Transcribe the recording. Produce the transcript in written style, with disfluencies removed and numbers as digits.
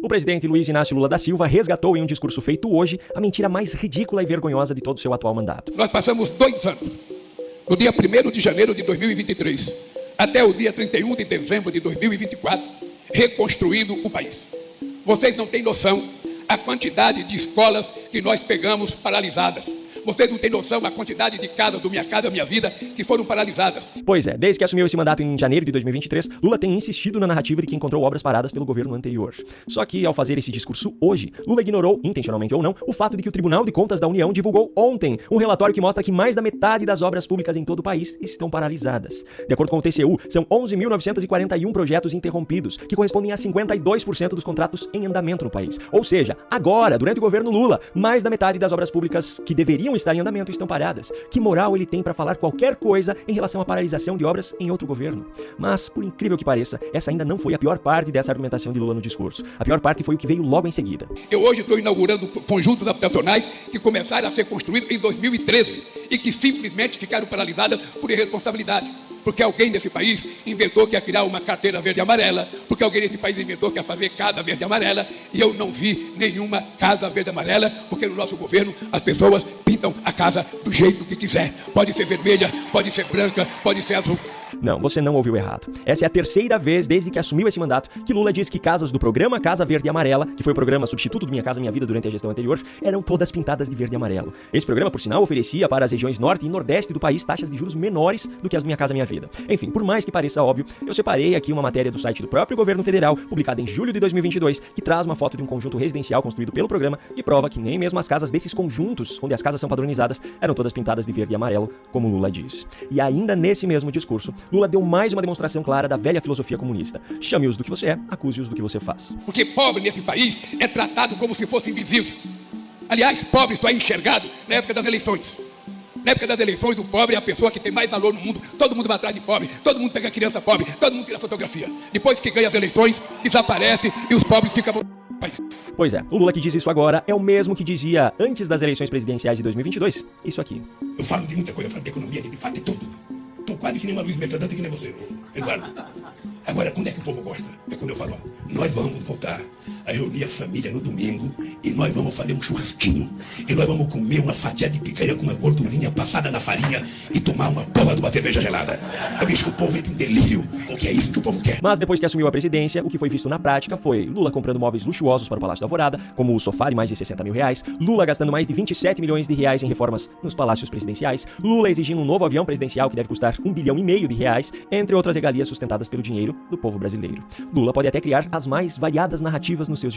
O presidente Luiz Inácio Lula da Silva resgatou em um discurso feito hoje a mentira mais ridícula e vergonhosa de todo o seu atual mandato. Nós passamos 2 anos, do dia 1º de janeiro de 2023 até o dia 31 de dezembro de 2024, reconstruindo o país. Vocês não têm noção a quantidade de escolas que nós pegamos paralisadas. Vocês não têm noção da quantidade de casas do Minha Casa Minha Vida que foram paralisadas. Pois é, desde que assumiu esse mandato em janeiro de 2023, Lula tem insistido na narrativa de que encontrou obras paradas pelo governo anterior. Só que, ao fazer esse discurso hoje, Lula ignorou, intencionalmente ou não, o fato de que o Tribunal de Contas da União divulgou ontem um relatório que mostra que mais da metade das obras públicas em todo o país estão paralisadas. De acordo com o TCU, são 11.941 projetos interrompidos, que correspondem a 52% dos contratos em andamento no país. Ou seja, agora, durante o governo Lula, mais da metade das obras públicas que deveriam estar em andamento estão paradas. Que moral ele tem para falar qualquer coisa em relação à paralisação de obras em outro governo? Mas, por incrível que pareça, essa ainda não foi a pior parte dessa argumentação de Lula no discurso. A pior parte foi o que veio logo em seguida. Eu hoje estou inaugurando conjuntos habitacionais que começaram a ser construídos em 2013 e que simplesmente ficaram paralisadas por irresponsabilidade. Porque alguém nesse país inventou que ia criar uma carteira verde e amarela, porque alguém nesse país inventou que ia fazer casa verde e amarela, e eu não vi nenhuma casa verde e amarela, porque no nosso governo as pessoas pintam a casa do jeito que quiser. Pode ser vermelha, pode ser branca, pode ser azul. Não, você não ouviu errado. Essa é a terceira vez desde que assumiu esse mandato que Lula diz que casas do programa Casa Verde e Amarela, que foi o programa substituto do Minha Casa Minha Vida durante a gestão anterior, eram todas pintadas de verde e amarelo. Esse programa, por sinal, oferecia para as regiões norte e nordeste do país taxas de juros menores do que as do Minha Casa Minha Vida. Enfim, por mais que pareça óbvio, eu separei aqui uma matéria do site do próprio governo federal, publicada em julho de 2022, que traz uma foto de um conjunto residencial construído pelo programa, que prova que nem mesmo as casas desses conjuntos, onde as casas são padronizadas, eram todas pintadas de verde e amarelo, como Lula diz. E ainda nesse mesmo discurso, Lula deu mais uma demonstração clara da velha filosofia comunista. Chame-os do que você é, acuse-os do que você faz. Porque pobre nesse país é tratado como se fosse invisível. Aliás, pobre só é enxergado na época das eleições. Na época das eleições, o pobre é a pessoa que tem mais valor no mundo. Todo mundo vai atrás de pobre, todo mundo pega criança pobre, todo mundo tira fotografia. Depois que ganha as eleições, desaparece e os pobres ficam no país. Pois é, o Lula que diz isso agora é o mesmo que dizia antes das eleições presidenciais de 2022. Isso aqui. Eu falo de muita coisa, eu falo de economia, de fato de tudo. Tô quase que nem uma Luiz Mercadante, que nem você, Eduardo. Agora, quando é que o povo gosta? É quando eu falo, ó, nós vamos voltar a reunir a família no domingo e nós vamos fazer um churrasquinho. E nós vamos comer uma fatia de picanha com uma gordurinha passada na farinha e tomar uma porra de uma cerveja gelada. Bicho, o povo entra em delírio, porque é isso que o povo quer. Mas depois que assumiu a presidência, o que foi visto na prática foi Lula comprando móveis luxuosos para o Palácio da Alvorada, como o sofá de mais de 60 mil reais, Lula gastando mais de 27 milhões de reais em reformas nos palácios presidenciais, Lula exigindo um novo avião presidencial que deve custar 1,5 bilhão de reais, entre outras regalias sustentadas pelo dinheiro do povo brasileiro. Lula pode até criar as mais variadas narrativas no